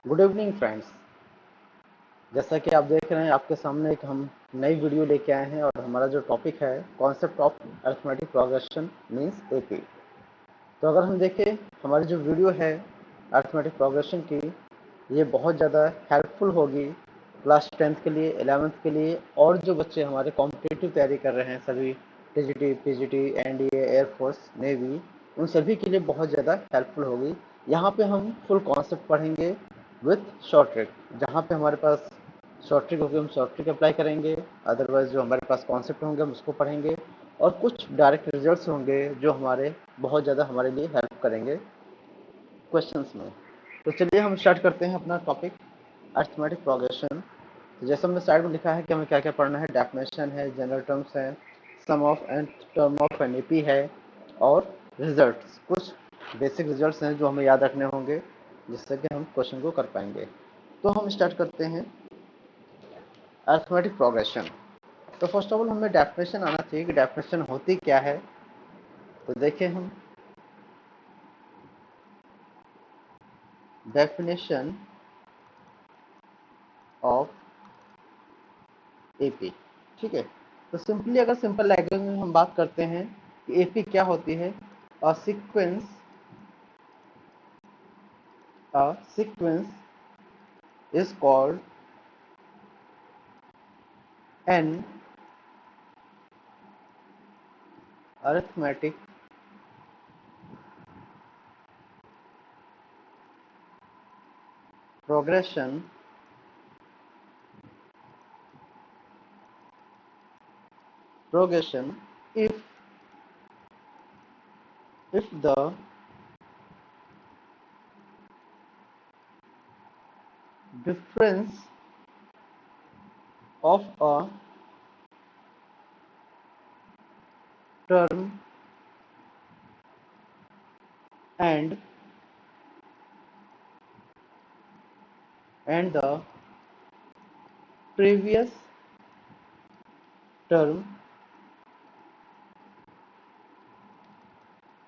Good evening friends. जैसा कि आप देख रहे हैं आपके सामने एक हम नई वीडियो लेके आए हैं और हमारा जो टॉपिक है concept of arithmetic progression means AP. तो अगर हम देखें हमारी जो वीडियो है अरिथमेटिक प्रोग्रेशन की, ये बहुत ज़्यादा हेल्पफुल होगी क्लास 10th के लिए, 11th के लिए, और जो बच्चे हमारे कॉम्पिटिटिव तैयारी कर रहे हैं सभी, TGT, PGT, NDA, air force, navy, उन सभी के लिए बहुत ज़्यादा हेल्पफुल होगी। यहाँ पे हम फुल कॉन्सेप्ट पढ़ेंगे विथ शॉर्ट ट्रिक। जहाँ पे हमारे पास शॉर्ट ट्रिक होगी हम शॉर्ट ट्रिक अप्लाई करेंगे, अदरवाइज जो हमारे पास कॉन्सेप्ट होंगे हम उसको पढ़ेंगे, और कुछ डायरेक्ट रिजल्ट्स होंगे जो हमारे बहुत ज़्यादा हमारे लिए हेल्प करेंगे क्वेश्चंस में। तो चलिए हम स्टार्ट करते हैं अपना टॉपिक अरिथमेटिक प्रोग्रेशन। तो जैसे हमने साइड में लिखा है कि हमें क्या क्या पढ़ना है, डेफिनेशन है, जनरल टर्म्स है, sum of nth term of an AP है, और रिजल्ट्स, कुछ बेसिक रिजल्ट्स हैं जो हमें याद रखने होंगे जिससे कि हम क्वेश्चन को कर पाएंगे। तो हम स्टार्ट करते हैं अरिथमेटिक प्रोग्रेशन। तो फर्स्ट ऑफ ऑल हमें डेफिनेशन आना चाहिए कि डेफिनेशन होती क्या है। तो देखिए हम डेफिनेशन ऑफ एपी, ठीक है। तो सिंपली अगर सिंपल लैंग्वेज में हम बात करते हैं कि एपी क्या होती है, a sequence is called an arithmetic progression if the difference of a term and the previous term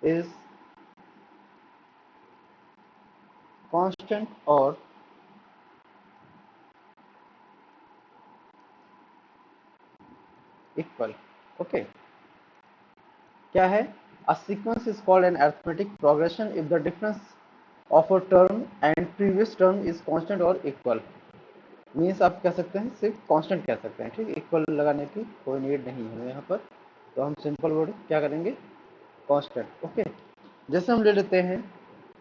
is constant or equal। Okay, क्या है? A sequence is called an arithmetic progression if the difference of a term and previous term is constant or equal। Means आप कह सकते हैं, सिर्फ constant कह सकते हैं, ठीक है। इक्वल लगाने की कोई नीड नहीं है यहाँ पर, तो हम सिंपल वर्ड क्या करेंगे, कांस्टेंट। ओके, जैसे हम ले लेते हैं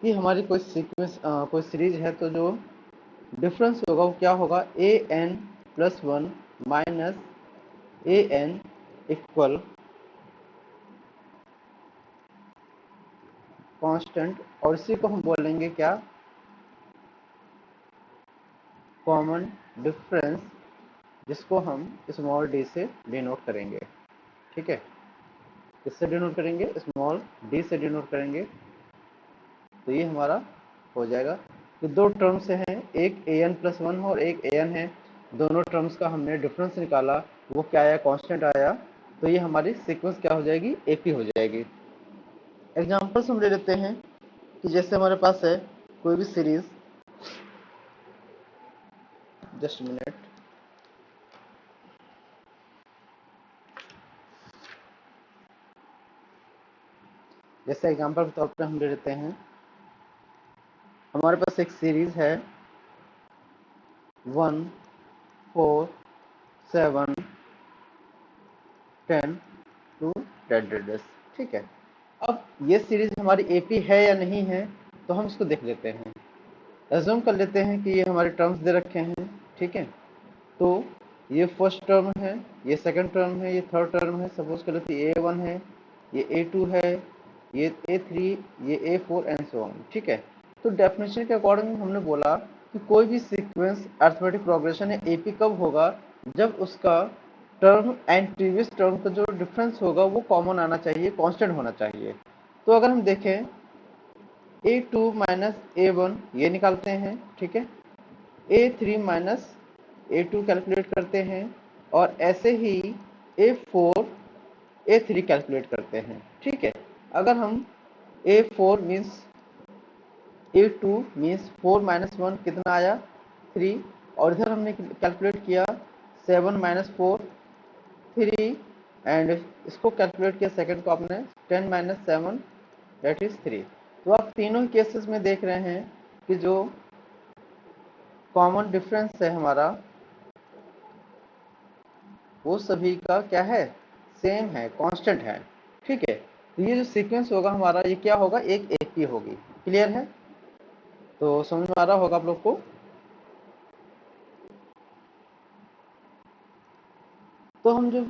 कि हमारी कोई सीक्वेंस कोई सीरीज है, तो जो डिफरेंस होगा वो क्या होगा, ए एन प्लस वन माइनस ए एन इक्वल कांस्टेंट, और इसी को हम बोलेंगे क्या, कॉमन डिफरेंस, जिसको हम स्मॉल डी से डिनोट करेंगे, ठीक है। किससे डिनोट करेंगे, स्मॉल डी से डिनोट करेंगे। तो ये हमारा हो जाएगा कि दो टर्म्स हैं, एक ए एन प्लस वन और एक ए एन है, दोनों टर्म्स का हमने डिफरेंस निकाला, वो क्या आया, कांस्टेंट आया। तो ये हमारी सीक्वेंस क्या हो जाएगी, एपी हो जाएगी। एग्जांपल्स हम ले लेते हैं कि जैसे हमारे पास है कोई भी सीरीज, जस्ट मिनट, जैसे एग्जांपल के तौर पर हम ले लेते हैं, हमारे पास एक सीरीज है 1 4 7 10 टू डेड, ठीक है। अब ये सीरीज हमारी एपी है या नहीं है, तो हम इसको देख लेते हैं। एज्यूम कर लेते हैं कि ये हमारे टर्म्स दे रखे हैं, ठीक है। तो ये फर्स्ट टर्म है, ये सेकंड टर्म है, ये थर्ड टर्म है। सपोज कर लेते हैं A1 है, ये A2 है, ये A3, ये A4 एंड सो ऑन, ठीक है। तो डेफिनेशन के अकॉर्डिंग हमने बोला कि कोई भी सीक्वेंस अरिथमेटिक प्रोग्रेशन है एपी कब होगा, जब उसका टर्म एंड प्रीवियस टर्म का जो डिफरेंस होगा वो कॉमन आना चाहिए, कांस्टेंट होना चाहिए। तो अगर हम देखें A2 माइनस A1 ये निकालते हैं, ठीक है। A3 माइनस A2 कैलकुलेट करते हैं, और ऐसे ही A4 A3 कैलकुलेट करते हैं, ठीक है। अगर हम A4 means A2 means 4 minus 1 कितना आया 3, और इधर हमने कैलकुलेट किया 7 माइनस 4 3, एंड इसको कैलकुलेट किया सेकंड को आपने 10 माइनस 7 दैट इज 3। तो आप तीनों केसेस में देख रहे हैं कि जो कॉमन डिफरेंस है हमारा वो सभी का क्या है, सेम है, कांस्टेंट है। ठीक है, तो ये जो सीक्वेंस होगा हमारा ये क्या होगा, एक एपी होगी। क्लियर है, तो समझ में आ रहा होगा आप लोग को। तो हम जो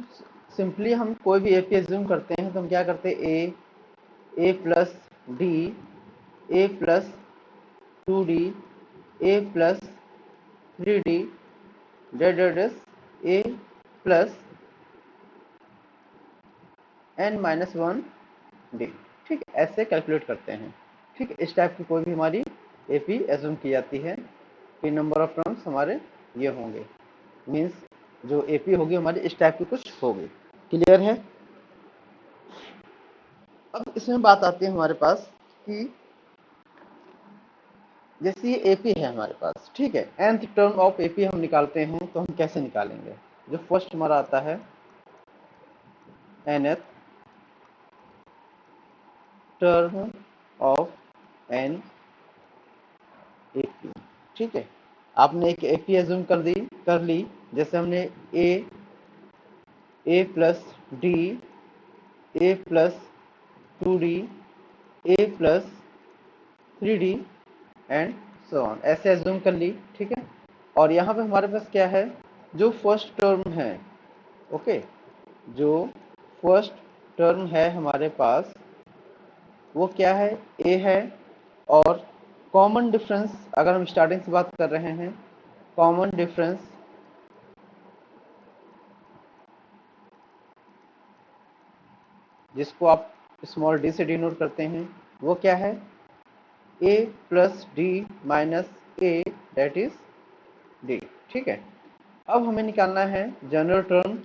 सिंपली हम कोई भी एपी एज्यूम करते हैं तो हम क्या करते हैं, ए plus d, a plus 2d, a plus 3d, date A plus n minus 1d। ठीक है, ऐसे कैलकुलेट करते हैं। ठीक है, इस टाइप की कोई भी हमारी एपी एज्यूम की जाती है कि नंबर ऑफ टर्म्स हमारे ये होंगे, मीन्स जो एपी होगी हमारी इस टाइप की कुछ होगी। क्लियर है। अब इसमें बात आती है हमारे पास कि जैसे ये एपी है हमारे पास, ठीक है, nth टर्म ऑफ एपी हम निकालते हैं तो हम कैसे निकालेंगे। जो फर्स्ट हमारा आता है nth term of an AP. ठीक है, आपने एक एपी एज्यूम कर ली, जैसे हमने a plus d, a plus 2d, a plus 3d and so on, ऐसे एज्यूम कर ली। ठीक है, और यहाँ पे हमारे पास क्या है, जो फर्स्ट टर्म है, ओके, जो फर्स्ट टर्म है हमारे पास वो क्या है, ए है। और कॉमन डिफरेंस अगर हम स्टार्टिंग से बात कर रहे हैं, कॉमन डिफरेंस जिसको आप स्मॉल डी से डिनोट करते हैं वो क्या है, a plus d minus a that is d. ठीक है, अब हमें निकालना है जनरल टर्म,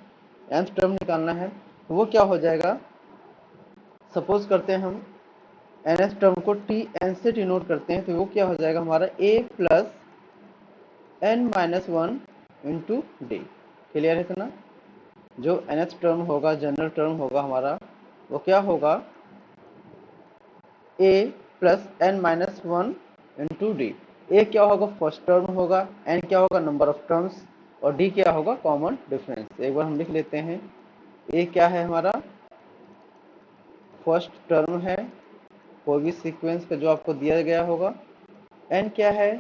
nth टर्म निकालना है, तो वो क्या हो जाएगा, सपोज करते हैं हम nth टर्म को टी एन से डिनोट करते हैं, तो वो क्या हो जाएगा हमारा a plus n minus 1 into d. Clear है इतना। जो nth टर्म होगा, जनरल टर्म होगा हमारा, वो क्या होगा, a plus n minus 1 into d. A क्या होगा, फर्स्ट टर्म होगा, एन क्या होगा, नंबर ऑफ टर्म्स, और डी क्या होगा, कॉमन डिफरेंस। एक बार हम लिख लेते हैं, ए क्या है हमारा, फर्स्ट टर्म है कोई भी सीक्वेंस का जो आपको दिया गया होगा, एन क्या है,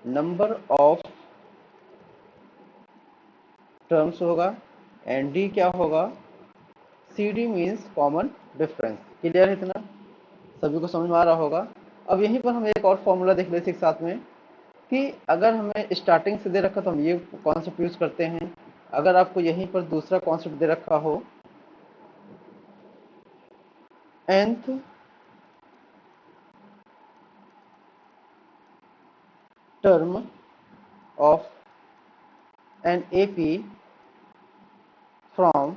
नंबर ऑफ टर्म्स होगा, एंड डी क्या होगा, c d means common difference. Clear है इतना, सभी को समझ में आ रहा होगा। अब यहीं पर हम एक और फॉर्मूला देख लेते हैं साथ में, कि अगर हमें स्टार्टिंग से दे रखा तो हम ये कॉन्सेप्ट यूज करते हैं, अगर आपको यहीं पर दूसरा कॉन्सेप्ट दे रखा हो, nth term of an AP from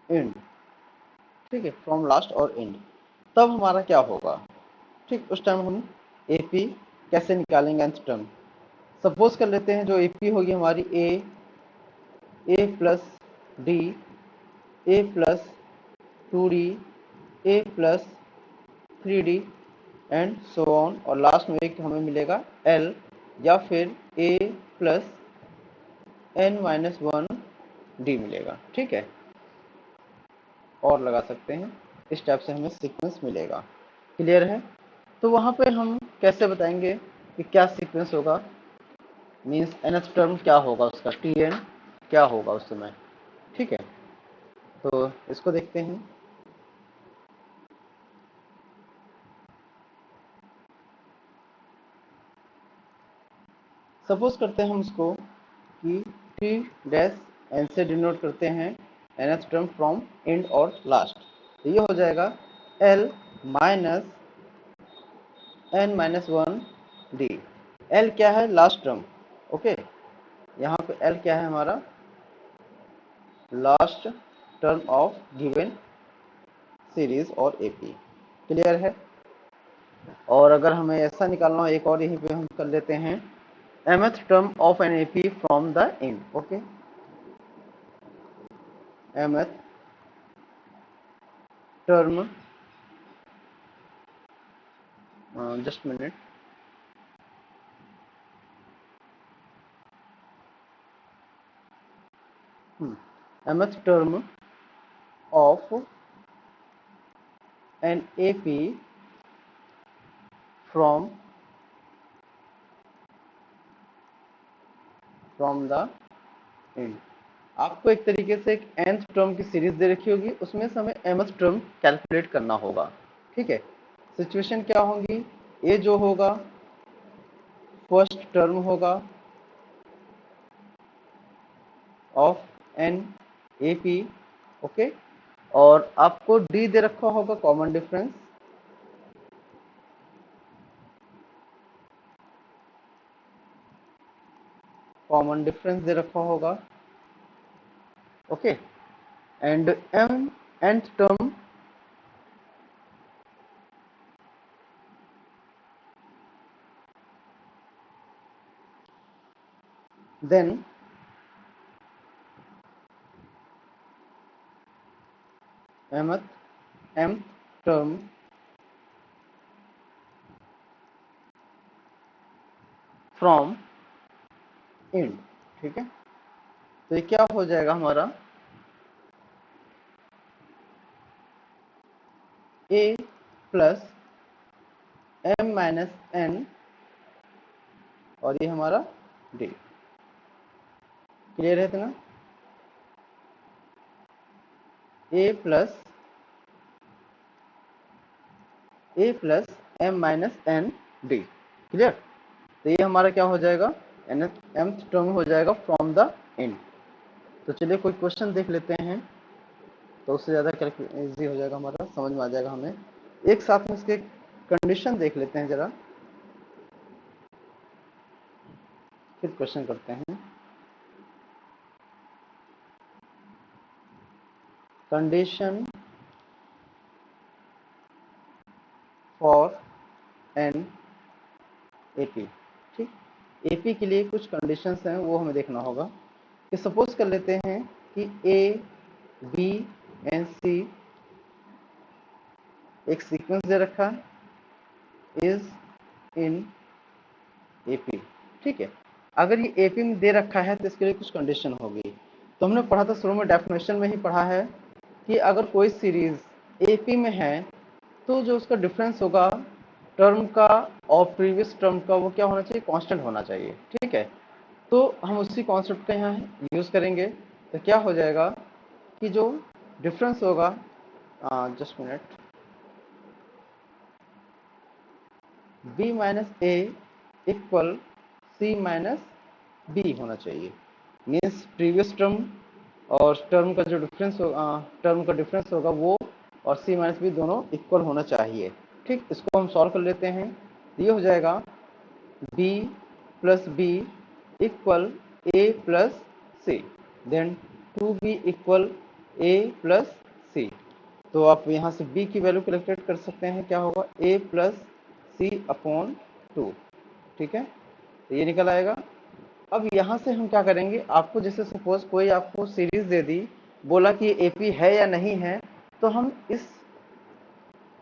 and, ठीक है, फ्रॉम लास्ट और एंड, तब हमारा क्या होगा। ठीक, उस टाइम हम एपी कैसे निकालेंगे, nth टर्म। सपोज कर लेते हैं जो एपी होगी हमारी a plus d, a plus 2d, a plus 3d and so on, और लास्ट में एक हमें मिलेगा एल, या फिर a plus n minus 1 d मिलेगा। ठीक है, और लगा सकते हैं, इस टाइप से हमें सीक्वेंस मिलेगा। क्लियर है, तो वहाँ पे हम कैसे बताएंगे कि क्या सीक्वेंस होगा, मीन्स nth टर्म क्या होगा उसका, टी एन क्या होगा उस समय। ठीक है, तो इसको देखते हैं। सपोज करते हैं हम इसको कि टी डैश एन से डिनोट करते हैं nth टर्म फ्रॉम एंड और लास्ट, तो ये हो जाएगा l minus n minus 1 d. L क्या है, लास्ट टर्म, ओके, यहाँ पे एल क्या है हमारा, last term of given series और एपी। क्लियर है? और अगर हमें ऐसा निकालना हो, एक और यहीं पे हम कर लेते हैं, mth term of an AP from the in. Okay, mth term, just minute, mth term of an AP from the in. आपको एक तरीके से एक nth टर्म की सीरीज दे रखी होगी, उसमें से हमें mth टर्म कैलकुलेट करना होगा। ठीक है, सिचुएशन क्या होगी, ए जो होगा फर्स्ट टर्म होगा of an A P. Okay, और आपको डी दे रखा होगा कॉमन डिफरेंस, दे रखा होगा। Okay, and m nth term then mth term from end. ठीक है, तो ये क्या हो जाएगा हमारा, a plus m minus n, और ये हमारा डी। क्लियर है इतना? A plus m minus n d. Clear? तो ये हमारा क्या हो जाएगा, mth टर्म हो जाएगा फ्रॉम द इन। तो चलिए कोई क्वेश्चन देख लेते हैं, तो उससे ज़्यादा इजी हो जाएगा, हमारा समझ में आ जाएगा हमें। एक साथ में इसके कंडीशन देख लेते हैं जरा, फिर क्वेश्चन करते हैं। Condition for an AP. ठीक, एपी के लिए कुछ कंडीशंस हैं, वो हमें देखना होगा। कि सपोज कर लेते हैं कि ए बी एंड सी एक सीक्वेंस दे रखा है, इज इन एपी। ठीक है, अगर ये एपी में दे रखा है तो इसके लिए कुछ कंडीशन होगी। तो हमने पढ़ा था शुरू में, डेफिनेशन में ही पढ़ा है कि अगर कोई सीरीज एपी में है तो जो उसका डिफरेंस होगा टर्म का और प्रीवियस टर्म का, वो क्या होना चाहिए, कांस्टेंट होना चाहिए। ठीक है, तो हम उसी कॉन्सेप्ट का यहाँ यूज करेंगे। तो क्या हो जाएगा कि जो डिफरेंस होगा, जस्ट मिनट, बी माइनस ए इक्वल सी माइनस बी होना चाहिए। मीन्स प्रीवियस टर्म और टर्म का जो डिफरेंस होगा, टर्म का डिफरेंस होगा वो और सी माइनस बी दोनों इक्वल होना चाहिए। ठीक, इसको हम सॉल्व कर लेते हैं। ये हो जाएगा बी प्लस बी इक्वल ए प्लस सी, देन 2b इक्वल ए प्लस सी। तो आप यहाँ से b की वैल्यू कैलकुलेट कर सकते हैं, क्या होगा, a प्लस सी अपॉन 2। ठीक है, तो ये निकल आएगा। अब यहाँ से हम क्या करेंगे, आपको जैसे सपोज कोई आपको सीरीज दे दी, बोला कि एपी है या नहीं है, तो हम इस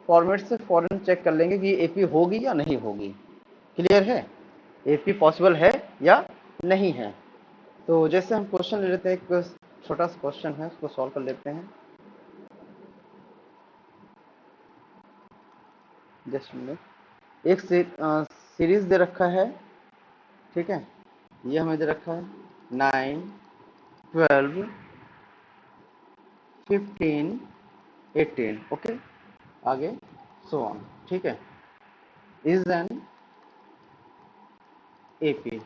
फॉर्मेट से फॉरन चेक कर लेंगे कि एपी होगी या नहीं होगी। क्लियर है? एपी पॉसिबल है या नहीं है। तो जैसे हम क्वेश्चन ले लेते हैं, एक छोटा सा क्वेश्चन है, उसको सॉल्व कर लेते हैं। जस्ट मिनट, एक सीरीज दे रखा है। ठीक है, ये हमें दे रखा है 9 12 15 18। ओके, आगे सो ऑन। ठीक है, इज एन एपी,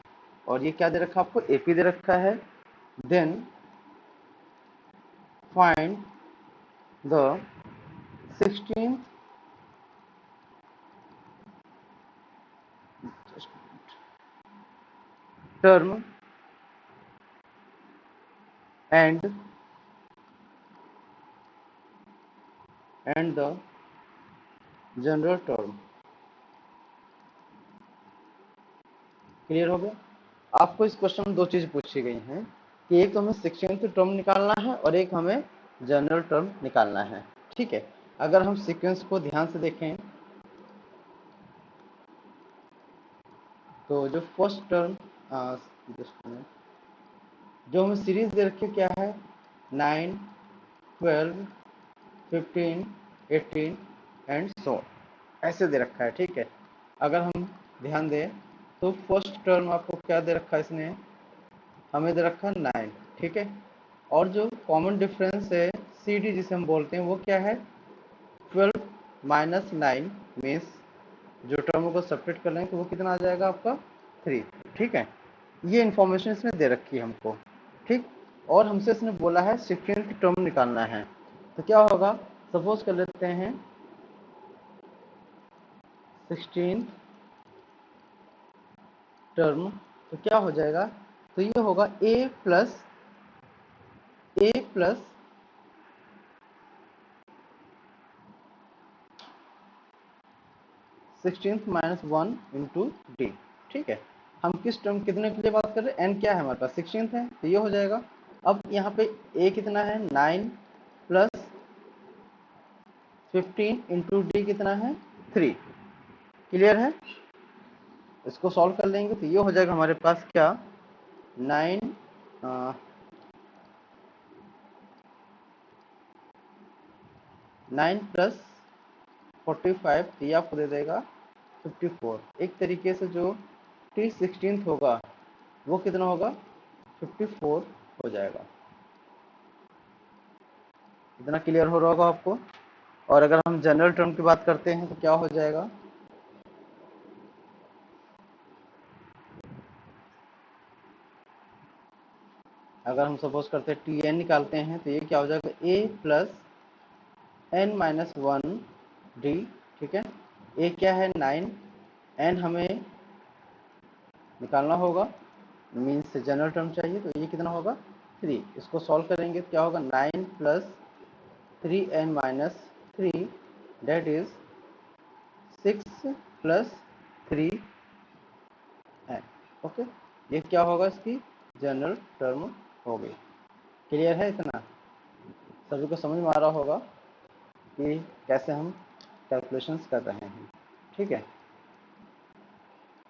और ये क्या दे रखा है आपको, एपी दे रखा है। Then find the 16 term end and the general term. Clear हो गया? आपको इस क्वेश्चन में दो चीज पूछी गई हैं कि एक तो हमें 16th टर्म निकालना है और एक हमें जनरल टर्म निकालना है। ठीक है, अगर हम सीक्वेंस को ध्यान से देखें तो जो फर्स्ट टर्म जो हमें सीरीज दे रखी है क्या है, 9, 12, 15, 18 एंड सो ऐसे दे रखा है। ठीक है, अगर हम ध्यान दें तो फर्स्ट टर्म आपको क्या दे रखा है, इसने हमें दे रखा है 9। ठीक है, और जो कॉमन डिफरेंस है सी डी जिसे हम बोलते हैं वो क्या है, 12 माइनस 9 मीन्स जो टर्म को सब्ट्रैक्ट कर लेंगे तो वो कितना आ जाएगा आपका 3। ठीक है, ये इंफॉर्मेशन इसमें दे रखी है हमको। ठीक, और हमसे इसने बोला है 16th टर्म निकालना है। तो क्या होगा, सपोज कर लेते हैं 16th टर्म, तो क्या हो जाएगा, तो ये होगा a plus 16th minus 1 into D. ठीक है, हम किस टर्म कितने के लिए बात कर रहे हैं, n क्या है हमारे पास 16th है, तो ये हो जाएगा। अब यहाँ पे a कितना है 9 प्लस 15 इंटू डी कितना है 3। क्लियर है? इसको सॉल्व कर लेंगे तो ये हो जाएगा हमारे पास क्या, 9 9 प्लस 45, तो ये आपको दे देगा 54। एक तरीके से जो t16th होगा वो कितना होगा 54 हो जाएगा। इतना क्लियर हो रहा होगा आपको। और अगर हम जनरल टर्म की बात करते हैं तो क्या हो जाएगा, अगर हम सपोज करते हैं टी एन निकालते हैं तो ये क्या हो जाएगा, ए प्लस एन माइनस 1 डी। ठीक है, ए क्या है 9, एन हमें निकालना होगा, मीन्स जनरल टर्म चाहिए, तो ये कितना होगा 3। इसको सॉल्व करेंगे तो क्या होगा 9 plus 3n minus 3 that is 6 plus 3n। Okay, ये क्या होगा, इसकी जनरल टर्म हो गई। क्लियर है? इतना सभी को समझ में आ रहा होगा कि कैसे हम कैलकुलेशंस कर रहे हैं। ठीक है,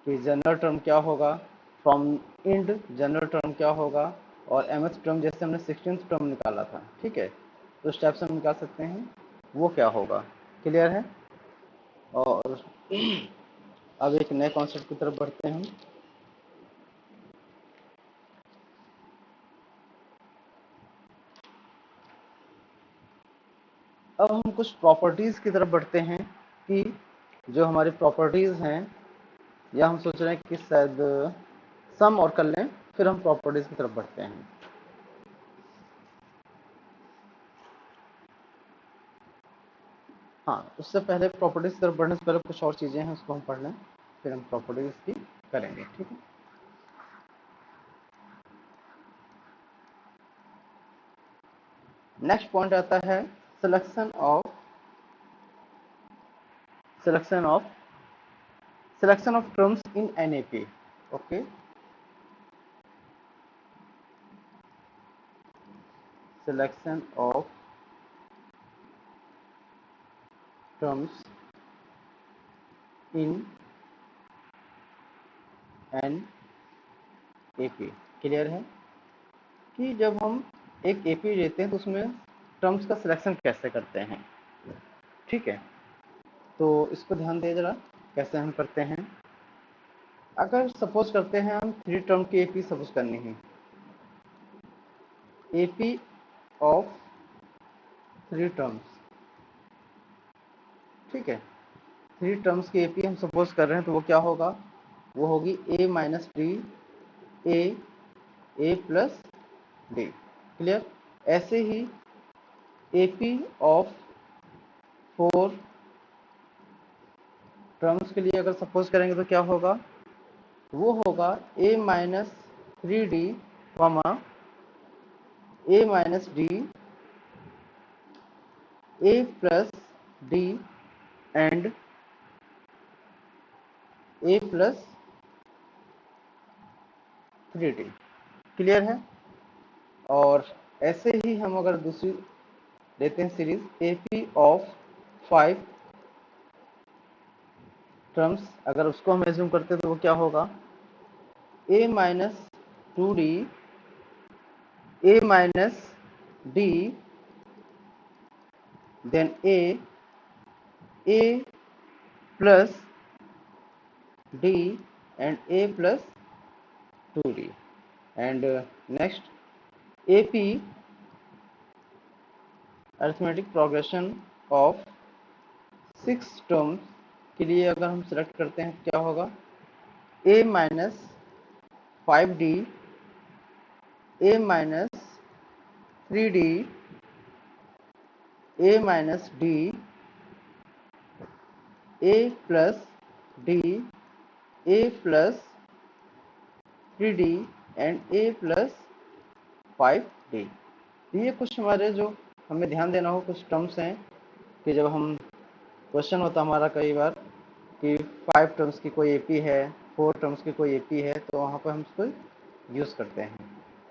कि जनरल टर्म क्या होगा, फ्रॉम इंड जनरल टर्म क्या होगा, और mth टर्म जैसे हमने 16th टर्म निकाला था। ठीक है, तो उस टाइप से हम निकाल सकते हैं वो क्या होगा। क्लियर है? और अब एक नए कॉन्सेप्ट की तरफ बढ़ते हैं हम। अब हम कुछ प्रॉपर्टीज की तरफ बढ़ते हैं कि जो हमारी प्रॉपर्टीज हैं, या हम सोच रहे हैं कि शायद सम और कर लें, फिर हम प्रॉपर्टीज की तरफ बढ़ते हैं। हाँ, उससे पहले प्रॉपर्टीज की तरफ बढ़ने से पहले कुछ और चीजें हैं उसको हम पढ़ लें, फिर हम प्रॉपर्टीज की करेंगे। ठीक है, नेक्स्ट पॉइंट आता है selection of selection of selection of terms in NAP. Okay, selection of terms in an AP. Clear है कि जब हम एक एपी लेते हैं तो उसमें टर्म्स का सिलेक्शन कैसे करते हैं। ठीक है, तो इसको ध्यान दे जरा कैसे हम करते हैं। अगर सपोज करते हैं हम 3 टर्म की एपी सपोज करनी है, एपी ऑफ 3 टर्म्स। ठीक है, 3 टर्म्स की एपी हम सपोज कर रहे हैं तो वो क्या होगा, वो होगी ए minus d, a plus D. Clear? ऐसे ही एपी ऑफ 4 टर्म्स के लिए अगर सपोज करेंगे तो क्या होगा, वो होगा a minus 3d comma a minus d, a plus d and a plus 3d। Clear है? और ऐसे ही हम अगर दूसरी लेते हैं series A P of 5 terms, अगर उसको हम एज्यूम करते हैं तो वो क्या होगा, a minus 2d a minus d then a plus d and a plus 2d and next A P arithmetic progression of 6 terms के लिए अगर हम सेलेक्ट करते हैं क्या होगा, a minus 5d a minus 3d a minus d a plus d a plus 3d and a plus 5d। ये कुछ हमारे जो हमें ध्यान देना हो कुछ टर्म्स हैं कि जब हम क्वेश्चन होता हमारा कई बार कि 5 टर्म्स की कोई एपी है, 4 टर्म्स की कोई एपी है, तो वहाँ पर हम उसको यूज़ करते हैं।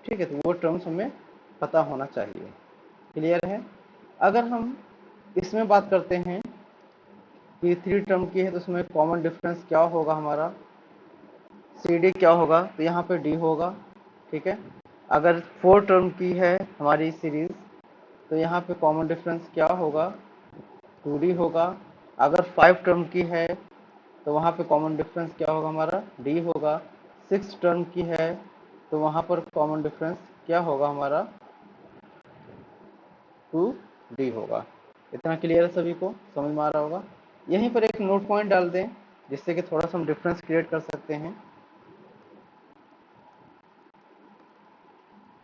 ठीक है, तो वो टर्म्स हमें पता होना चाहिए। क्लियर है? अगर हम इसमें बात करते हैं कि 3 टर्म की है तो उसमें कॉमन डिफरेंस क्या होगा हमारा, सी डी क्या होगा, तो यहाँ पे डी होगा। ठीक है, अगर 4 टर्म की है हमारी सीरीज तो यहाँ पे कॉमन डिफरेंस क्या होगा, 2d होगा। अगर 5 टर्म की है तो वहाँ पे कॉमन डिफरेंस क्या होगा हमारा, d होगा। 6 टर्म की है तो वहाँ पर कॉमन डिफरेंस क्या होगा हमारा, 2d होगा। इतना क्लियर है, सभी को समझ में आ रहा होगा। यहीं पर एक नोट पॉइंट डाल दें जिससे कि थोड़ा सा हम डिफरेंस क्रिएट कर सकते हैं।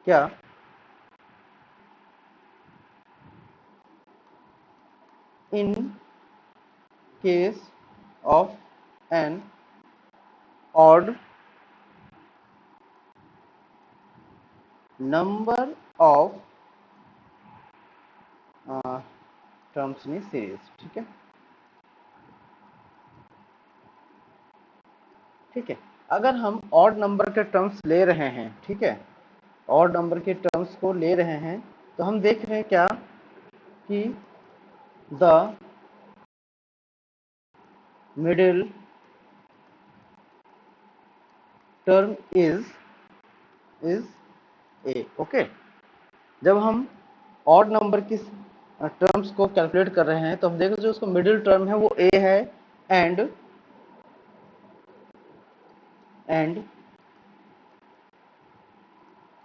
क्या in case of an odd number of terms in series, ठीक है। ठीक है, अगर हम ऑड नंबर के टर्म्स ले रहे हैं, ठीक है, ऑड नंबर के टर्म्स को ले रहे हैं, तो हम देख रहे हैं क्या कि the middle term is a. Okay, जब हम ऑड नंबर की टर्म्स को कैलकुलेट कर रहे हैं तो हम देख रहे हैं जो उसका मिडिल टर्म है वो ए है and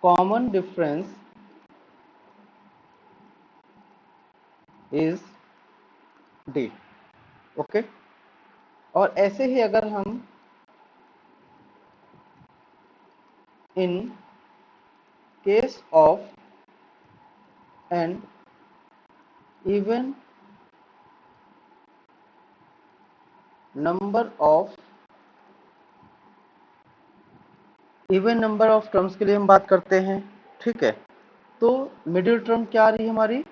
common difference is d. Okay, और ऐसे ही अगर हम in case of an even number of terms के लिए हम बात करते हैं। ठीक है, तो मिडिल टर्म क्या आ रही है हमारी,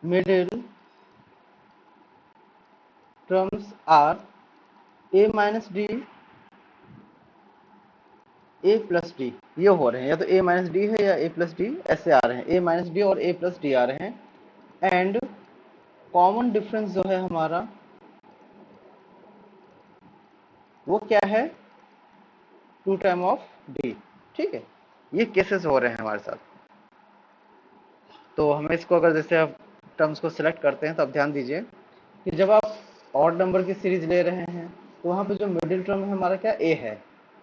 middle terms are a minus d a plus d, ये हो रहे हैं, या तो ए माइनस डी है या ए प्लस डी, ऐसे आ रहे हैं, ए माइनस डी और ए प्लस डी आ रहे हैं। एंड कॉमन डिफरेंस जो है हमारा वो क्या है, 2 टाइम ऑफ डी। ठीक है, ये केसेस हो रहे हैं हमारे साथ। तो हमें इसको अगर जैसे आप टर्म्स को सिलेक्ट करते हैं तो आप ध्यान दीजिए कि जब आप ऑड नंबर की सीरीज ले रहे हैं तो वहाँ पे जो मिडिल टर्म है हमारा क्या, ए है।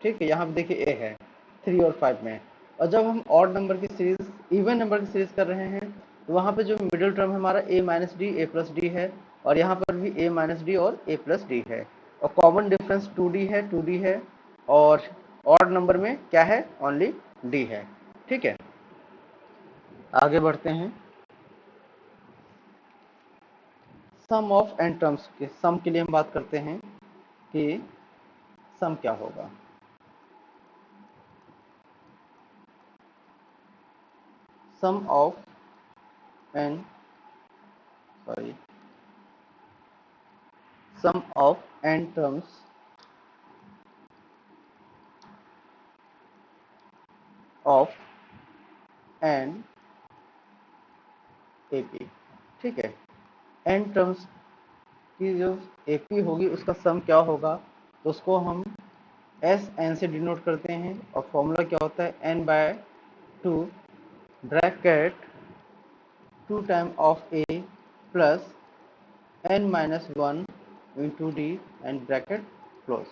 ठीक है, यहाँ पे देखिए ए है 3 और 5 में। और जब हम ऑड नंबर की सीरीज, इवन नंबर की सीरीज कर रहे हैं तो वहाँ पे जो मिडिल टर्म है हमारा a minus d a plus d है, और यहाँ पर भी ए माइनस डी और ए प्लस डी है, और कॉमन डिफरेंस 2d है, और ऑड नंबर में क्या है, ओनली डी है। ठीक है, आगे बढ़ते हैं। सम ऑफ एन टर्म्स के, सम के लिए हम बात करते हैं कि सम क्या होगा। sum of n sorry sum of n terms of n AP। ठीक है, n टर्म्स की जो AP होगी उसका सम क्या होगा, तो उसको हम एस एन से डिनोट करते हैं और फॉर्मूला क्या होता है n by two bracket two time of a plus n minus one into d and bracket close.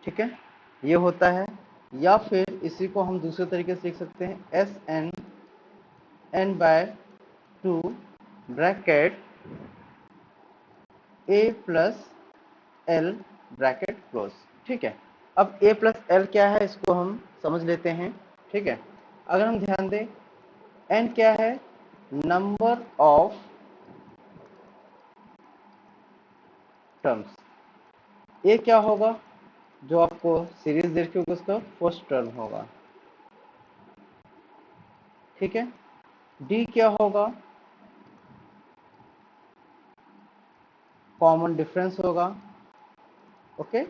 ठीक है, ये होता है। या फिर इसी को हम दूसरे तरीके से लिख सकते हैं S n n by two bracket a plus l bracket close. ठीक है, अब ए प्लस एल क्या है इसको हम समझ लेते हैं। ठीक है, अगर हम ध्यान दें एन क्या है, नंबर ऑफ टर्म्स। ए क्या होगा, जो आपको सीरीज देख के उसका फर्स्ट टर्म होगा। ठीक है, डी क्या होगा, कॉमन डिफरेंस होगा। ओके,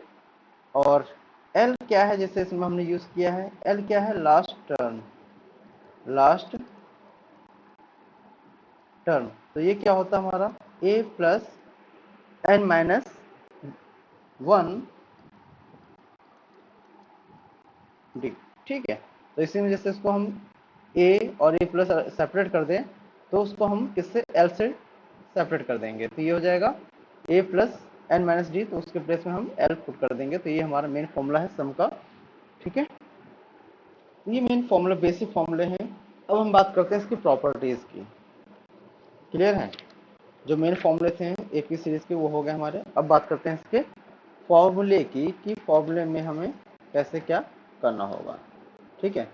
और एल क्या है, जैसे इसमें हमने यूज किया है, एल क्या है, लास्ट टर्म। लास्ट टर्म, तो ये क्या होता है हमारा a plus n minus one d. ठीक है, तो इसी में जैसे इसको हम ए और ए प्लस सेपरेट कर दें तो उसको हम किससे, एल से सेपरेट कर देंगे, तो ये हो जाएगा ए प्लस एन माइनस डी, तो उसके प्लेस में हम एल पुट कर देंगे, तो ये हमारा मेन फॉर्मूला है सम का। ठीक है, ये मेन फॉर्मूला बेसिक फॉर्मूले हैं। अब हम बात करते हैं इसकी प्रॉपर्टीज की। क्लियर है, जो मेन फॉर्मूले थे एक ही सीरीज के वो हो गए हमारे। अब बात करते हैं इसके फॉर्मूले की, कि फॉर्मूले में हमें कैसे क्या करना होगा। ठीक है,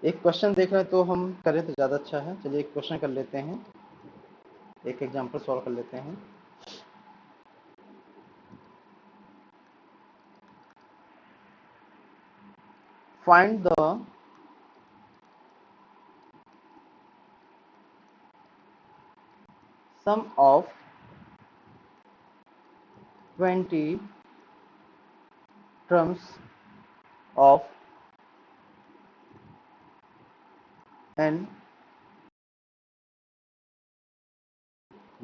एक क्वेश्चन देख रहे हैं तो हम करें तो ज़्यादा अच्छा है। चलिए एक क्वेश्चन कर लेते हैं, एक एग्जांपल सॉल्व कर लेते हैं। Find the sum of 20 terms of n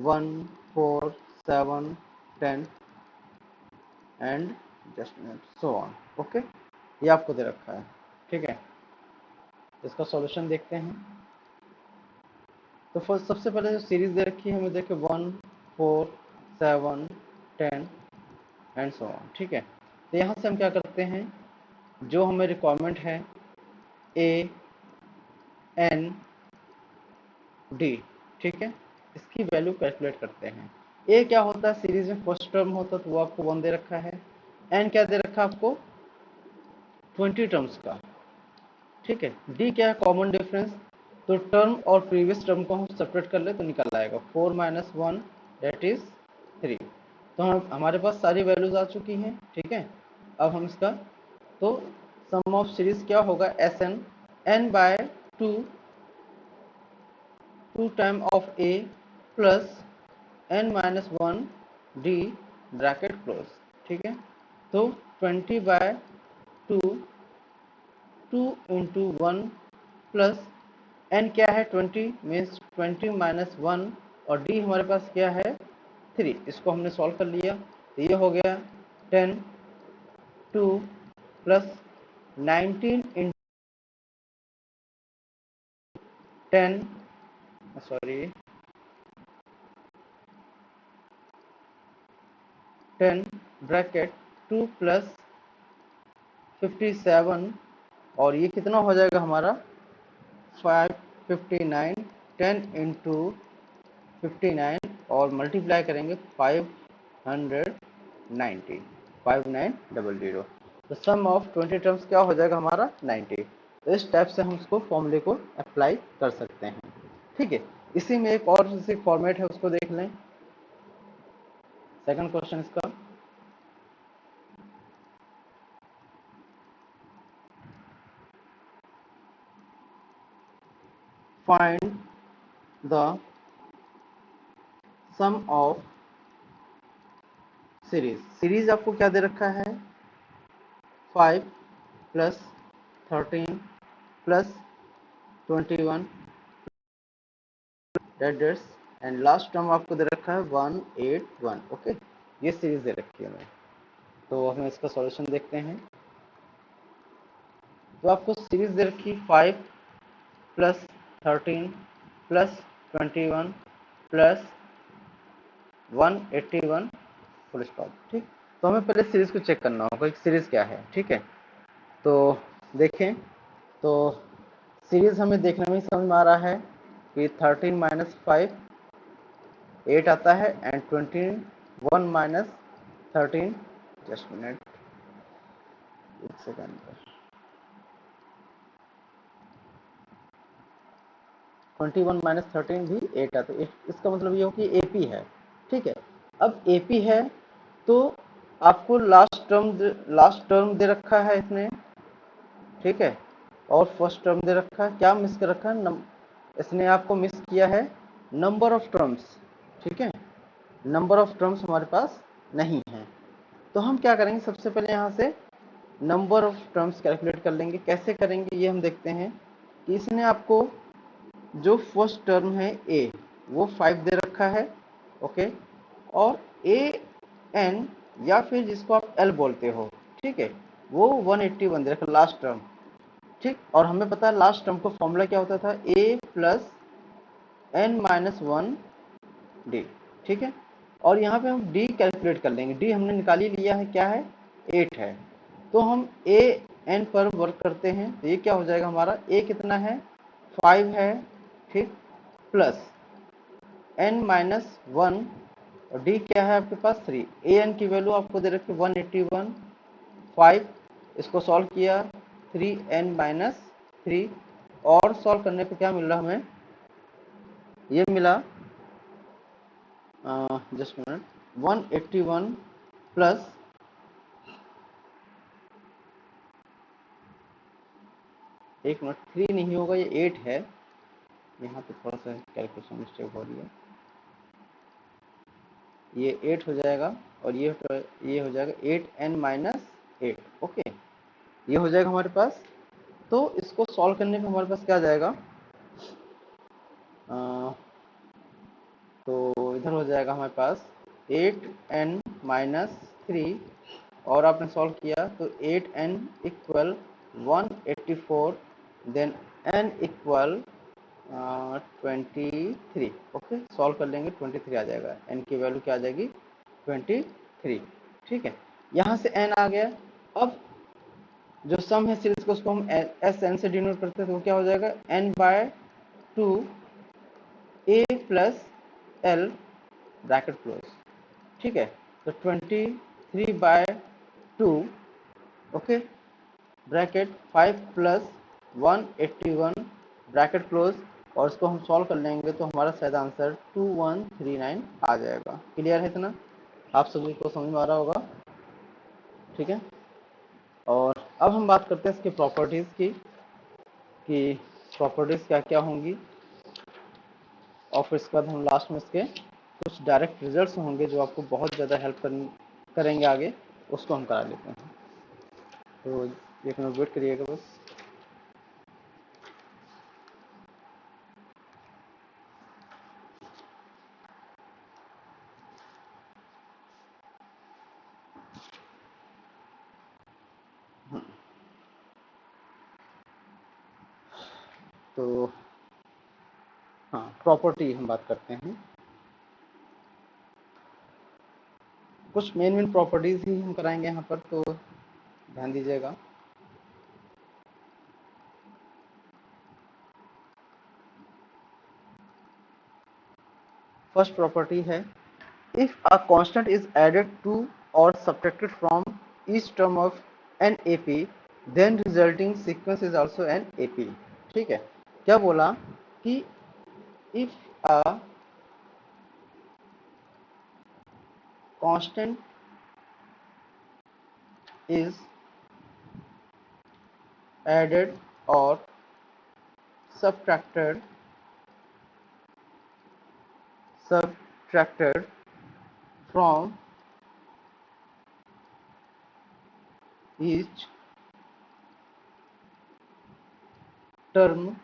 1 4 7 10 and just so on. Okay, ये आपको दे रखा है। ठीक है, इसका सॉल्यूशन देखते हैं। तो फर्स्ट सबसे पहले जो सीरीज दे रखी है हमें, देखे 1 4 7 10 एंड सो ऑन। ठीक है, तो यहाँ से हम क्या करते हैं, जो हमें रिक्वायरमेंट है ए एन डी। ठीक है, इसकी वैल्यू कैलकुलेट करते हैं। ए क्या होता है, सीरीज में फर्स्ट टर्म होता है तो वो आपको 1 दे रखा है। एन क्या दे रखा है आपको, 20 टर्म्स का। ठीक है, डी क्या है, कॉमन डिफरेंस। तो टर्म और प्रीवियस टर्म को हम सेपरेट कर ले तो निकल आएगा 4 माइनस वन दैट इज 3। तो हम हमारे पास सारी वैल्यूज आ चुकी हैं। ठीक है, अब हम इसका तो सम ऑफ सीरीज क्या होगा, S n n by two two time of a plus n minus one d bracket close. ठीक है, तो 20 by two, 2 into one plus n क्या है 20 मीन्स 20 माइनस वन, और डी हमारे पास क्या है 3। इसको हमने सॉल्व कर लिया, तो ये हो गया 10 2 प्लस 19 इन 10 सॉरी 10 ब्रैकेट 2 प्लस 57, और ये कितना हो जाएगा हमारा 559। 10 इंटू 59 और मल्टीप्लाई करेंगे 590 5900। तो सम ऑफ 20 टर्म्स क्या हो जाएगा हमारा 90। तो इस टाइप से हम उसको फॉर्मूले को अप्लाई कर सकते हैं। ठीक है, इसी में एक और फॉर्मेट है उसको देख लें। सेकंड क्वेश्चन इसका, find the sum of series. Series आपको क्या दे रखा है, 5 plus 13 plus 21 that's and last term आपको दे रखा है 181। ओके, ये सीरीज दे रखी है हमें। तो हम इसका सॉल्यूशन देखते हैं। तो आपको सीरीज दे रखी 5 plus 13 plus 21 plus 181 full stop. ठीक, तो हमें पहले सीरीज को चेक करना होगा कि सीरीज क्या है। ठीक है, तो देखें, तो सीरीज हमें देखने में ही समझ में आ रहा है कि 13 माइनस 5 8 आता है एंड 21 माइनस 13, जस्ट मिनट, एक सेकंड पर, 21 माइनस 13 भी 8 आता है। इसका मतलब ये हो कि एपी है। ठीक है, अब एपी है तो आपको लास्ट टर्म दे रखा है इसने। ठीक है, और फर्स्ट टर्म दे रखा है। क्या मिस कर रखा है, इसने आपको मिस किया है नंबर ऑफ टर्म्स। ठीक है, नंबर ऑफ टर्म्स हमारे पास नहीं है। तो हम क्या करेंगे, सबसे पहले यहाँ से नंबर ऑफ टर्म्स कैलकुलेट कर लेंगे। कैसे करेंगे ये हम देखते हैं कि इसने आपको जो फर्स्ट टर्म है ए, वो 5 दे रखा है। ओके, और ए एन या फिर जिसको आप एल बोलते हो, ठीक है, वो 181 दे रखा लास्ट टर्म। ठीक, और हमें पता है लास्ट टर्म का फॉर्मूला क्या होता था, ए प्लस एन माइनस 1 डी। ठीक है, और यहाँ पे हम डी कैलकुलेट कर लेंगे। डी हमने निकाल ही लिया है, क्या है, 8 है। तो हम ए एन पर वर्क करते हैं, तो ये क्या हो जाएगा हमारा, ए कितना है, 5 है। ठीक, प्लस एन माइनस 1 और डी क्या है आपके पास 3। ए एन की वैल्यू आपको दे रखी 181, 5, इसको सॉल्व किया 3 एन माइनस 3, और सॉल्व करने पे क्या मिल रहा हमें, ये मिला जस्ट मिनट, 181 प्लस एक मिनट, 3 नहीं होगा, ये 8 है। यहाँ पे थोड़ा सा कैलकुलेशन मिस्टेक हो रही है। ये 8 हो जाएगा और ये हो जाएगा 8n माइनस 8। ओके, ये हो जाएगा हमारे पास। तो इसको सॉल्व करने पे हमारे पास क्या आ जाएगा, तो इधर हो जाएगा हमारे पास 8n माइनस 3, और आपने सॉल्व किया तो 8n equal 184, then n equal 23। Okay, solve कर लेंगे 23 आ जाएगा, n की वैल्यू क्या आ जाएगी, 23। ठीक है, यहाँ से n आ गया। अब जो सम है सीरीज को, उसको हम एस एन से डिनोट करते हैं, तो क्या हो जाएगा, n by 2 a plus l bracket close. ठीक है, तो 23 by 2, okay, bracket 5 plus 181 bracket close, और इसको हम सॉल्व कर लेंगे तो हमारा शायद आंसर 2139 आ जाएगा। क्लियर है इतना, आप सभी को समझ में आ रहा होगा। ठीक है, और अब हम बात करते हैं इसकी प्रॉपर्टीज़ की, कि प्रॉपर्टीज़ क्या क्या होंगी, और फिर इसके बाद हम लास्ट में इसके कुछ डायरेक्ट रिजल्ट्स होंगे जो आपको बहुत ज़्यादा हेल्प करेंगे आगे, उसको हम करा लेते हैं। तो एक मिनट वेट करिएगा बस। तो हाँ, प्रॉपर्टी हम बात करते हैं। कुछ मेन प्रॉपर्टीज ही हम कराएंगे यहाँ पर, तो ध्यान दीजिएगा। फर्स्ट प्रॉपर्टी है, if a constant is added to और subtracted from each term of an AP, then resulting sequence is also an AP. ठीक है, क्या बोला कि if a constant is added or subtracted subtracted from each term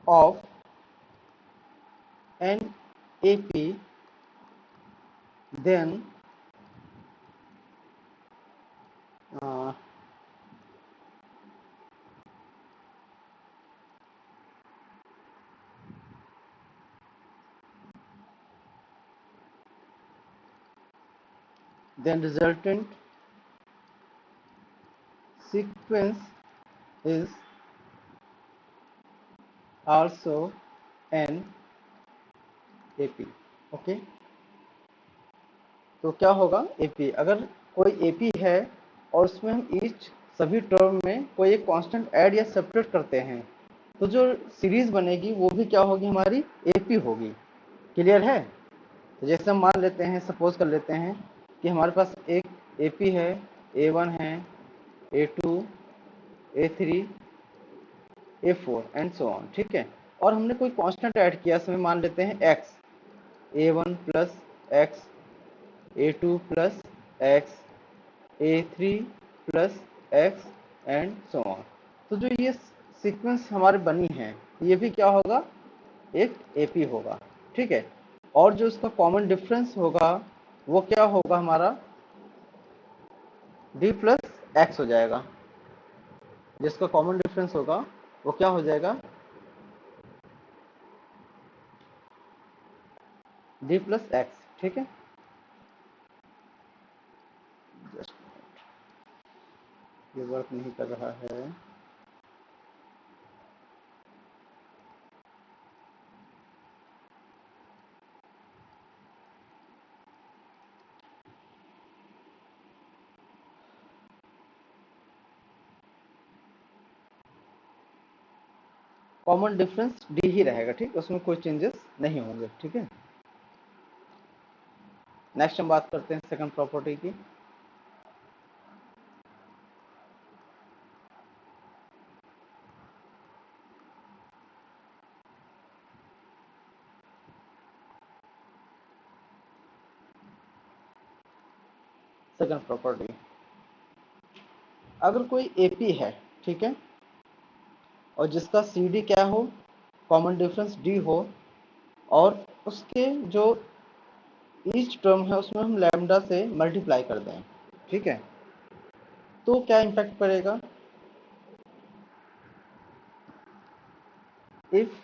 of an AP, then uh, resultant sequence is also an AP. Okay, तो क्या होगा AP, अगर कोई AP है और उसमें हम ईच सभी टर्म में कोई एक कांस्टेंट ऐड या सब्ट्रैक्ट करते हैं, तो जो सीरीज बनेगी वो भी क्या होगी, हमारी AP होगी। क्लियर है? तो जैसे हम मान लेते हैं, सपोज कर लेते हैं कि हमारे पास एक AP है, A1 है, A2, A3, A4 and so on, ठीक है। और हमने कोई कांस्टेंट ऐड किया, इसमें मान लेते हैं x, A1 plus x, A2 plus x, A3 plus x and so on. तो जो ये सीक्वेंस हमारी बनी है, ये भी क्या होगा, एक AP होगा, ठीक है। और जो इसका कॉमन डिफरेंस होगा वो क्या होगा, हमारा D प्लस एक्स हो जाएगा। जिसका कॉमन डिफरेंस होगा वो क्या हो जाएगा, D प्लस एक्स, ठीक है। जस्ट ये वर्क नहीं कर रहा है। कॉमन डिफरेंस D ही रहेगा, ठीक, उसमें कोई चेंजेस नहीं होंगे, ठीक है। नेक्स्ट हम बात करते हैं सेकंड प्रॉपर्टी की। सेकंड प्रॉपर्टी, अगर कोई AP है, ठीक है, और जिसका CD क्या हो, कॉमन डिफरेंस D हो, और उसके जो ईच टर्म है उसमें हम लैम्डा से मल्टीप्लाई कर दें, ठीक है, तो क्या इम्पैक्ट पड़ेगा, इफ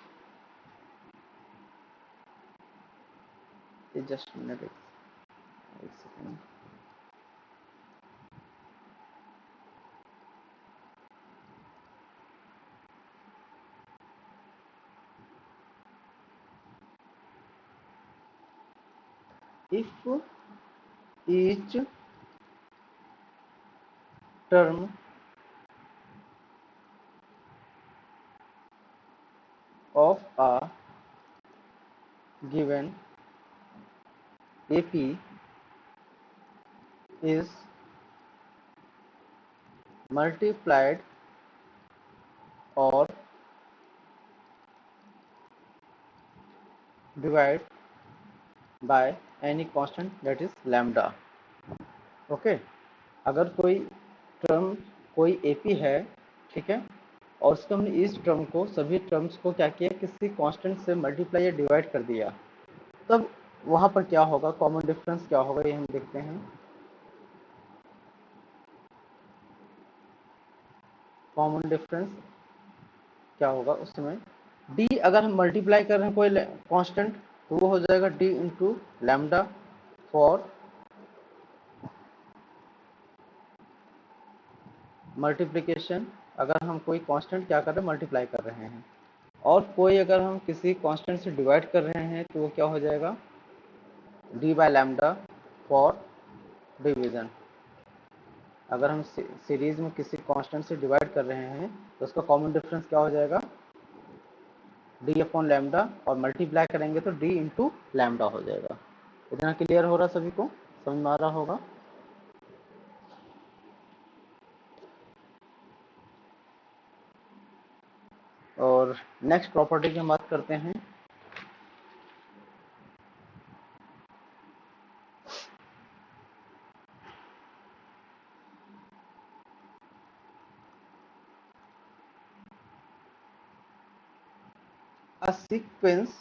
जस्ट मिनट, एक second, if each term of a given AP is multiplied or divided by any constant that is lambda, okay. अगर कोई टर्म, कोई AP है, ठीक है, और उसको हमने इस टर्म को, सभी टर्म्स को क्या किया, किसी कांस्टेंट से मल्टीप्लाई या डिवाइड कर दिया, तब वहां पर क्या होगा, कॉमन डिफरेंस क्या होगा, ये हम देखते हैं। कॉमन डिफरेंस क्या होगा उस समय, D अगर हम मल्टीप्लाई कर रहे हैं कोई कांस्टेंट, तो वो हो जाएगा D into lambda for multiplication, अगर हम कोई कांस्टेंट क्या कर रहे हैं, मल्टीप्लाई कर रहे हैं। और कोई अगर हम किसी कांस्टेंट से डिवाइड कर रहे हैं तो वो क्या हो जाएगा, D by lambda for division. अगर हम सीरीज में किसी कांस्टेंट से डिवाइड कर रहे हैं तो उसका कॉमन डिफरेंस क्या हो जाएगा, D अपॉन लैम्डा, और मल्टीप्लाई करेंगे तो D इंटू लैम्डा हो जाएगा। इतना क्लियर हो रहा, सभी को समझ में आ रहा होगा। और नेक्स्ट प्रॉपर्टी की हम बात करते हैं, A sequence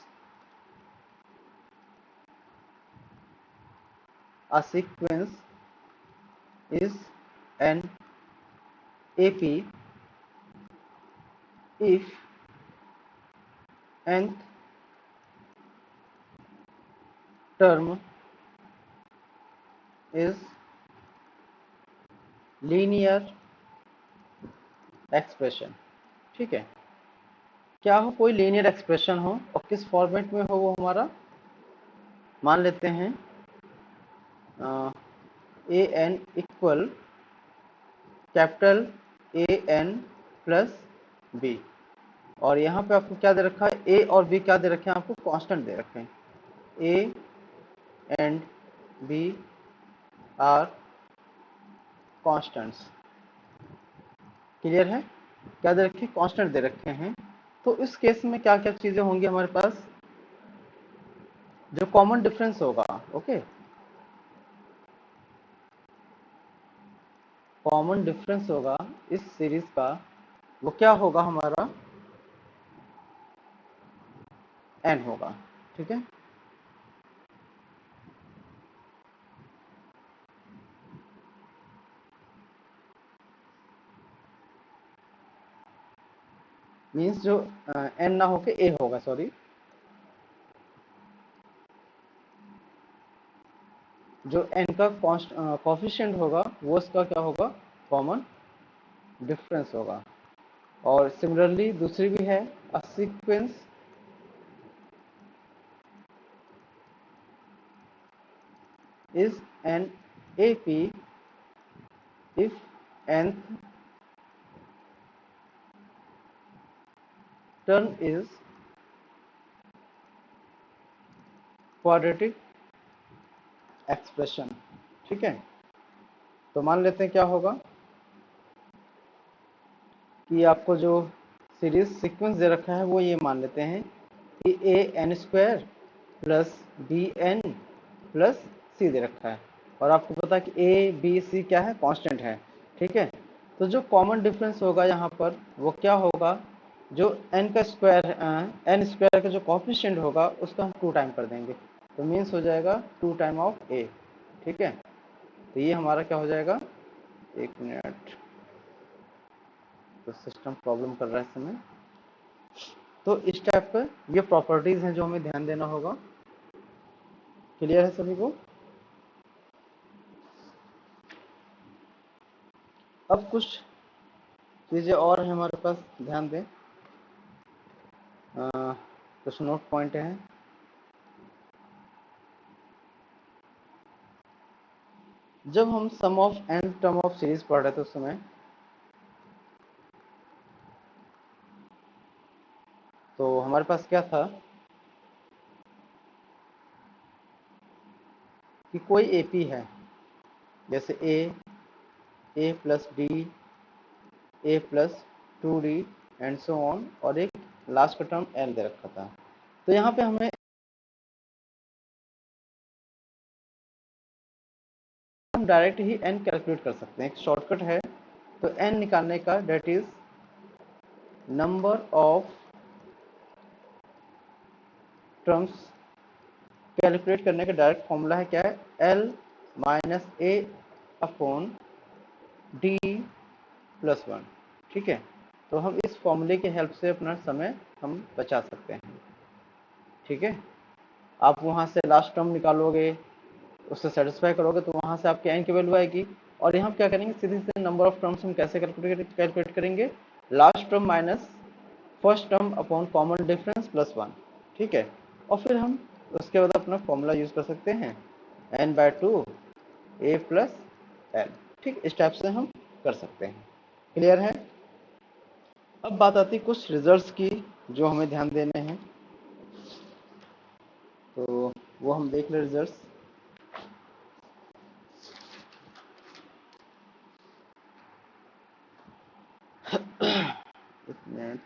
is an AP if nth term is linear expression. ठीक है, क्या हो, कोई लीनियर एक्सप्रेशन हो और किस फॉर्मेट में हो वो हमारा, मान लेते हैं a n equal capital a n plus b, और यहाँ पे आपको क्या दे रखा है, ए और बी क्या दे रखे हैं आपको, कांस्टेंट दे रखे हैं। A and b are constants. Clear है, क्या दे रखे हैं, कांस्टेंट दे रखे हैं। तो इस केस में क्या क्या चीजें होंगी हमारे पास, जो कॉमन डिफरेंस होगा, ओके, कॉमन डिफरेंस होगा इस सीरीज का, वो क्या होगा हमारा, एन होगा। ठीक है, मीन्स जो एन ना होके ए होगा, सॉरी, जो एन का कॉफिशिएंट होगा वो इसका क्या होगा, कॉमन डिफरेंस होगा। और सिमिलरली दूसरी भी है, a sequence is an AP if nth term is quadratic expression. ठीक है, तो मान लेते हैं क्या होगा कि आपको जो सीरीज सीक्वेंस दे रखा है वो ये मान लेते हैं कि a n square plus b n plus c दे रखा है, और आपको पता है कि ए बी सी क्या है, कांस्टेंट है। ठीक है, तो जो कॉमन डिफरेंस होगा यहाँ पर वो क्या होगा, जो एन का स्क्वायर, एन स्क्वायर का जो कॉफिशिएंट होगा उसका हम 2 टाइम कर देंगे, तो मीन्स हो जाएगा 2 टाइम ऑफ ए। ठीक है, तो ये हमारा क्या हो जाएगा, एक मिनट, तो सिस्टम प्रॉब्लम कर रहा है इस समय। तो इस टाइप पर ये प्रॉपर्टीज हैं जो हमें ध्यान देना होगा। क्लियर है सभी को। अब कुछ चीजें और हैं हमारे पास, ध्यान दें, कुछ नोट पॉइंट हैं। जब हम sum of n term of series पढ़ रहे थे उस समय, तो हमारे पास क्या था कि कोई एपी है, जैसे a plus b, a plus 2d and so on, और एक लास्ट का टर्म एल दे रखा था। तो यहाँ पे हमें हम डायरेक्ट ही एन कैलकुलेट कर सकते हैं, एक शॉर्टकट है। तो एन निकालने का, that is number of terms, calculate करने का डायरेक्ट फॉर्मूला है, क्या है, l minus a upon d plus 1। ठीक है, तो हम इस फॉर्मूले की हेल्प से अपना समय हम बचा सकते हैं। ठीक है, आप वहाँ से लास्ट टर्म निकालोगे, उससे सेटिस्फाई करोगे, तो वहाँ से आपके एन की वैल्यू आएगी। और यहाँ क्या करेंगे, सीधे सीधे नंबर ऑफ टर्म्स हम कैसे कैलकुलेट करेंगे, last term minus first term upon common difference plus 1। ठीक है, और फिर हम उसके बाद अपना फॉर्मूला यूज कर सकते हैं, n/2 a प्लस एल। ठीक, इस टाइप से हम कर सकते हैं। क्लियर है। अब बात आती है कुछ रिजल्ट्स की जो हमें ध्यान देने हैं, तो वो हम देख ले रिजल्ट्स। एक मिनट,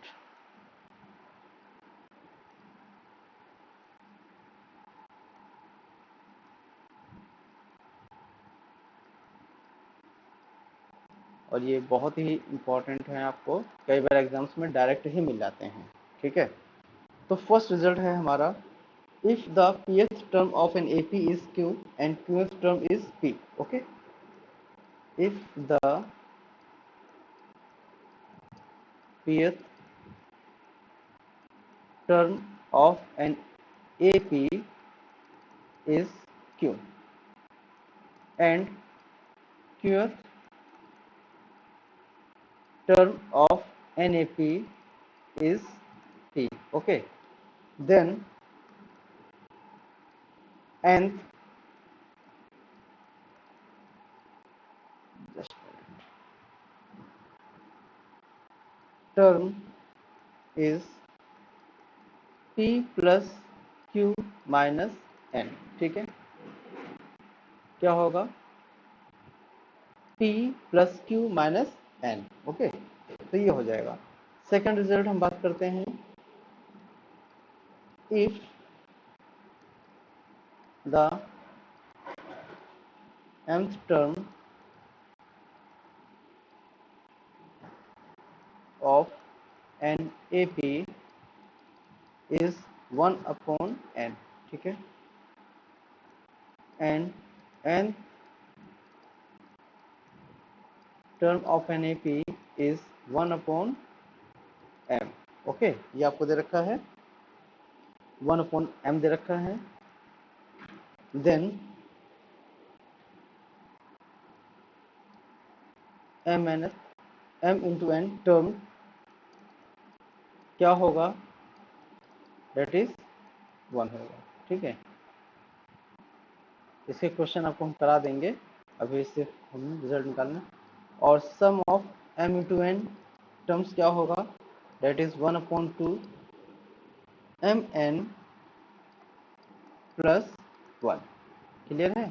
और ये बहुत ही इम्पोर्टेंट है, आपको कई बार एग्जाम्स में डायरेक्ट ही मिल जाते हैं। ठीक है, तो फर्स्ट रिजल्ट है हमारा, if the pth term of an AP is Q and qth term is P. Okay, if the pth term of an AP is Q and qth term of an AP is P. Okay, then nth term is P plus Q minus n. ठीक है, क्या होगा, P plus Q minus n. Okay, तो ये हो जाएगा. Second result हम बात करते हैं, if the nth term of an AP is 1 upon n. ठीक है, and nth term of an AP is 1 upon m. Okay, ये आपको दे रखा है, 1 upon m दे रखा है. Then m into n term क्या होगा, दैट इज 1 होगा. ठीक है, इसके क्वेश्चन आपको हम करा देंगे, अभी इससे हम रिजल्ट निकालना. और sum of m into n terms क्या होगा, that is 1 upon 2 mn plus 1. Clear है,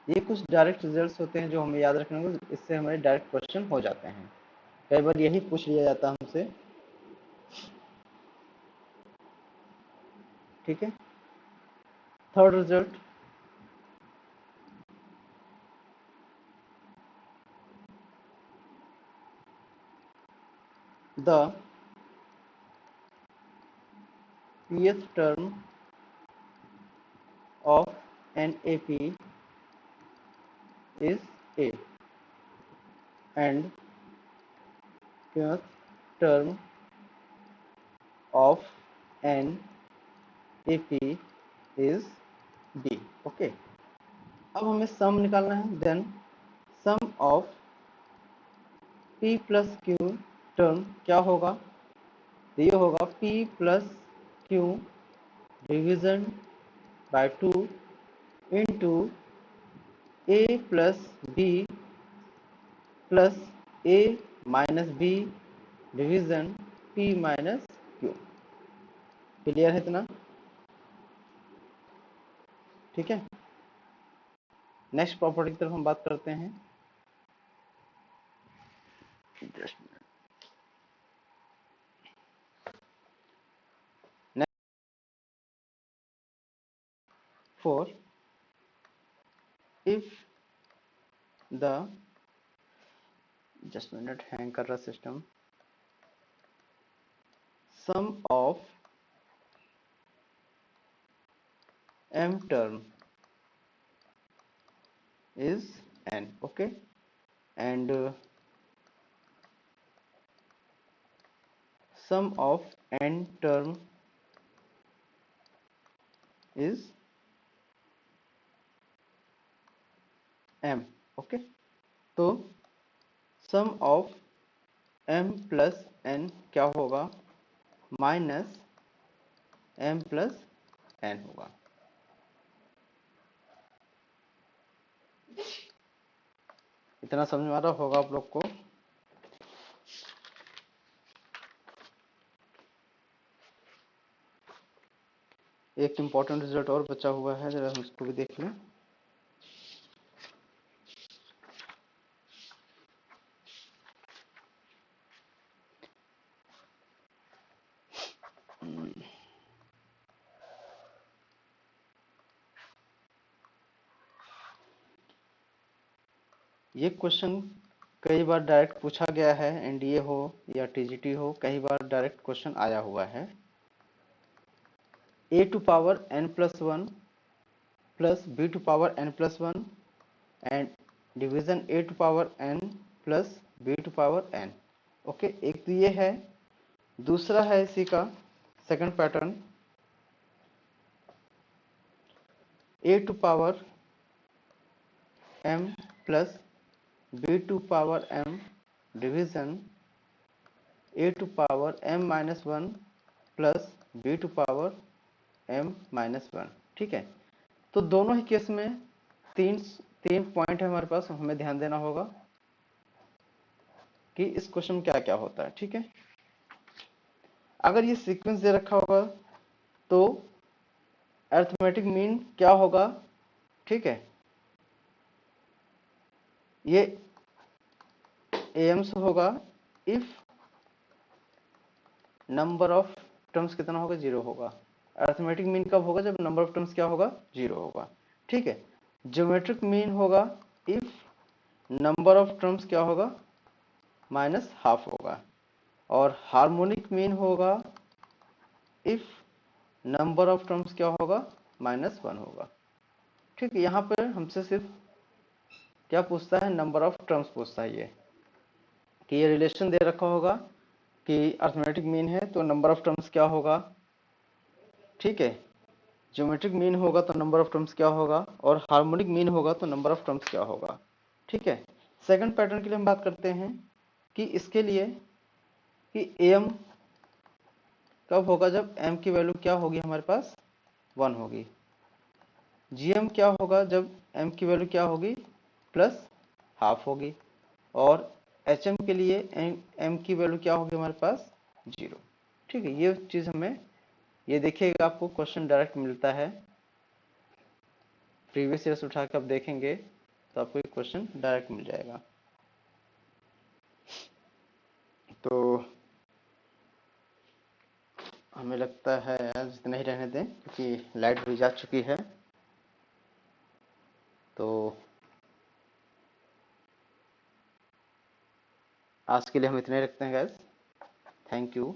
ये कुछ डायरेक्ट रिजल्ट्स होते हैं जो हमें याद रखने होंगे, इससे हमारे डायरेक्ट क्वेश्चन हो जाते हैं. कई बार यही पूछ लिया जाता है हमसे. ठीक है, third result, the pth term of an AP is A and pth term of an AP is B. Okay, अब हमें सम निकालना है. Then sum of P plus Q term क्या होगा, ये होगा P plus Q division by 2 into A plus B plus A minus B division P minus Q. Clear है इतना? ठीक है, नेक्स्ट प्रॉपर्टी की तरफ हम बात करते हैं. For if the just minute, hang कर रहा system. Sum of m term is n. okay, and sum of n term is m. Okay, तो सम ऑफ m प्लस n क्या होगा, माइनस m प्लस n होगा. इतना समझ में आ रहा होगा आप लोग को. एक इम्पोर्टेंट रिजल्ट और बचा हुआ है, जरा हम इसको भी देख लें. ये क्वेश्चन कई बार डायरेक्ट पूछा गया है, एनडीए हो या टीजीटी हो, कई बार डायरेक्ट क्वेश्चन आया हुआ है. a to power n plus 1 plus b to power n plus 1 and division a to power n plus b to power n। Okay, एक तो ये है। दूसरा है इसी का second pattern, a to power m plus b to power m division a to power m minus 1 plus b to power m minus 1। ठीक है, तो दोनों ही केस में तीन तीन पॉइंट है हमारे पास, हमें ध्यान देना होगा कि इस क्वेश्चन में क्या क्या होता है। ठीक है, अगर ये सीक्वेंस दे रखा होगा तो अरिथमेटिक मीन क्या होगा। ठीक है, ये एम्स होगा इफ नंबर ऑफ टर्म्स कितना होगा, 0 होगा। अरिथमेटिक मीन कब होगा, जब नंबर ऑफ टर्म्स क्या होगा, 0 होगा। ठीक है, ज्योमेट्रिक मीन होगा इफ नंबर ऑफ टर्म्स क्या होगा, माइनस हाफ होगा। और हार्मोनिक मीन होगा इफ नंबर ऑफ टर्म्स क्या होगा, माइनस 1 होगा। ठीक है, यहाँ पर हमसे सिर्फ क्या पूछता है, नंबर ऑफ टर्म्स पूछता है। ये कि ये रिलेशन दे रखा होगा कि अरिथमेटिक मीन है तो नंबर ऑफ टर्म्स क्या होगा। ठीक है, ज्योमेट्रिक मीन होगा तो नंबर ऑफ टर्म्स क्या होगा, और हार्मोनिक मीन होगा तो नंबर ऑफ टर्म्स क्या होगा। ठीक है, सेकंड पैटर्न के लिए हम बात करते हैं कि इसके लिए कि एम कब होगा, जब एम की वैल्यू क्या होगी हमारे पास, 1 होगी। जीएम क्या होगा जब एम की वैल्यू क्या होगी, प्लस हाफ होगी। और एच एम के लिए एम की वैल्यू क्या होगी हमारे पास, 0। ठीक है, ये चीज हमें, ये देखिएगा आपको क्वेश्चन डायरेक्ट मिलता है, प्रीवियस ईयर्स उठा के आप देखेंगे तो आपको ये क्वेश्चन डायरेक्ट मिल जाएगा। तो हमें लगता है जितना ही रहने दें, क्योंकि लाइट भी जा चुकी है। तो आज के लिए हम इतने रखते हैं गाइस, थैंक यू।